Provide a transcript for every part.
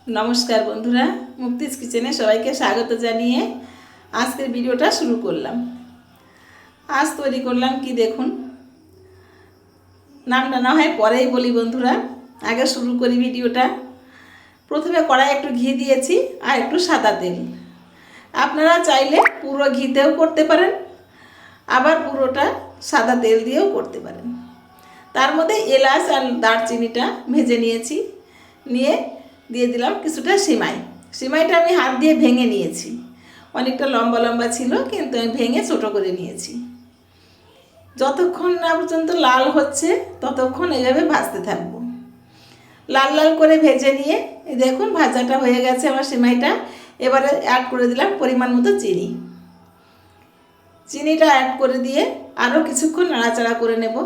নমস্কার বন্ধুরা, মুক্তিজ কিচেনে সবাইকে স্বাগত জানিয়ে আজকের ভিডিওটা শুরু করলাম। আজ তৈরি করলাম কি দেখুন, নামটা না হয় পরেই বলি বন্ধুরা, আগে শুরু করি ভিডিওটা। প্রথমে কড়াই একটু ঘি দিয়েছি আর একটু সাদা তেল। আপনারা চাইলে পুরো ঘিতেও করতে পারেন, আবার পুরোটা সাদা তেল দিয়েও করতে পারেন। তার মধ্যে এলাচ আর দারচিনিটা ভেজে নিয়েছি, নিয়ে দিয়ে দিলাম কিছুটা সিমাই। সিমাইটা আমি হাত দিয়ে ভেঙে নিয়েছি, অনেকটা লম্বা লম্বা ছিল কিন্তু আমি ভেঙে ছোটো করে নিয়েছি। যতক্ষণ না পর্যন্ত লাল হচ্ছে ততক্ষণ এইভাবে ভাজতে থাকবো। লাল লাল করে ভেজে নিয়ে দেখুন ভাজাটা হয়ে গেছে আমার সিমাইটা। এবারে অ্যাড করে দিলাম পরিমাণ মতো চিনি। চিনিটা অ্যাড করে দিয়ে আরও কিছুক্ষণ নাড়াচাড়া করে নেব।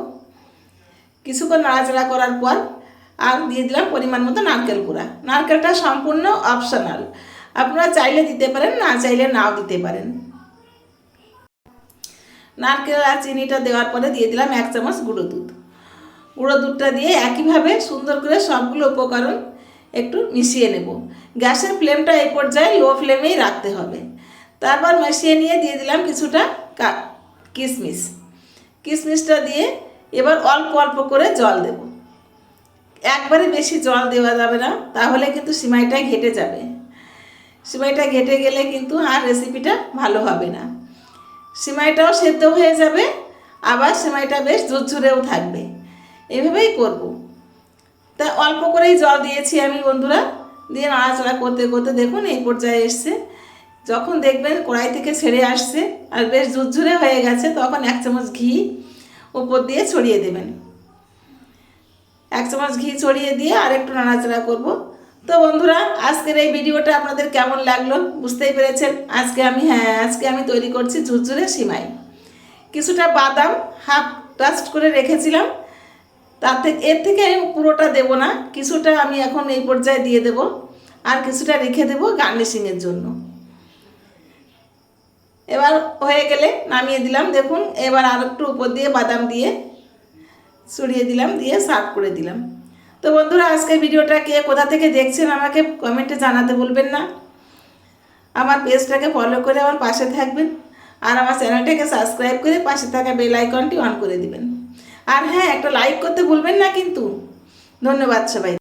কিছুক্ষণ নাড়াচাড়া করার পর আর দিয়ে দিলাম পরিমাণ মতো নারকেল কুড়া। নারকেলটা সম্পূর্ণ অপশনাল, আপনারা চাইলে দিতে পারেন, না চাইলে নাও দিতে পারেন। নারকেল আর চিনিটা দেওয়ার পরে দিয়ে দিলাম 1 চামচ গুঁড়ো দুধ। গুঁড়ো দুধটা দিয়ে একইভাবে সুন্দর করে সবগুলো উপকরণ একটু মিশিয়ে নেব। গ্যাসের ফ্লেমটা এই পর্যায়ে লো ফ্লেমেই রাখতে হবে। তারপর মিশিয়ে নিয়ে দিয়ে দিলাম কিছুটা কিশমিশ। কিশমিশটা দিয়ে এবার অল্প অল্প করে জল দেব। একবারে বেশি জল দেওয়া যাবে না, তাহলে কিন্তু সিমাইটা ঘেটে যাবে। সিমাইটা ঘেটে গেলে কিন্তু আর রেসিপিটা ভালো হবে না। সিমাইটাও সেদ্ধ হয়ে যাবে, আবার সিমাইটা বেশ ঝুরঝুরেও থাকবে। এভাবেই করব। তা অল্প করেই জল দিয়েছি আমি বন্ধুরা, দিয়ে নাড়াচাড়া করতে করতে দেখুন এই পর্যায়ে এসছে। যখন দেখবেন কড়াই থেকে ছেড়ে আসছে আর বেশ ঝুরঝুরে হয়ে গেছে, তখন 1 চামচ ঘি উপর দিয়ে ছড়িয়ে দেবেন। 1 চামচ ঘি ছড়িয়ে দিয়ে আর একটু নাড়াচাড়া করব। তো বন্ধুরা, আজকের এই ভিডিওটা আপনাদের কেমন লাগলো বুঝতেই পেরেছেন। আজকে আমি তৈরি করছি ঝুরঝুরে সিমাই। কিছুটা বাদাম হাফ টাস্ট করে রেখেছিলাম, এর থেকে আমি পুরোটা দেব না, কিছুটা আমি এখন এই পর্যায়ে দিয়ে দেব, আর কিছুটা রেখে দেব গার্নিশিংয়ের জন্য। এবার হয়ে গেলে নামিয়ে দিলাম। দেখুন এবার আর একটু উপর দিয়ে বাদাম দিয়ে ছড়িয়ে দিলাম, দিয়ে সার্ভ করে দিলাম। তো বন্ধুরা, আজকের ভিডিওটা কে কোথা থেকে দেখছেন আমাকে কমেন্টে জানাতে ভুলবেন না। আমার পেজটাকে ফলো করে আমার পাশে থাকবেন, আর আমার চ্যানেলটাকে সাবস্ক্রাইব করে পাশে থাকা বেল আইকনটি অন করে দিবেন। আর হ্যাঁ, একটা লাইক করতে ভুলবেন না কিন্তু। ধন্যবাদ সবাই।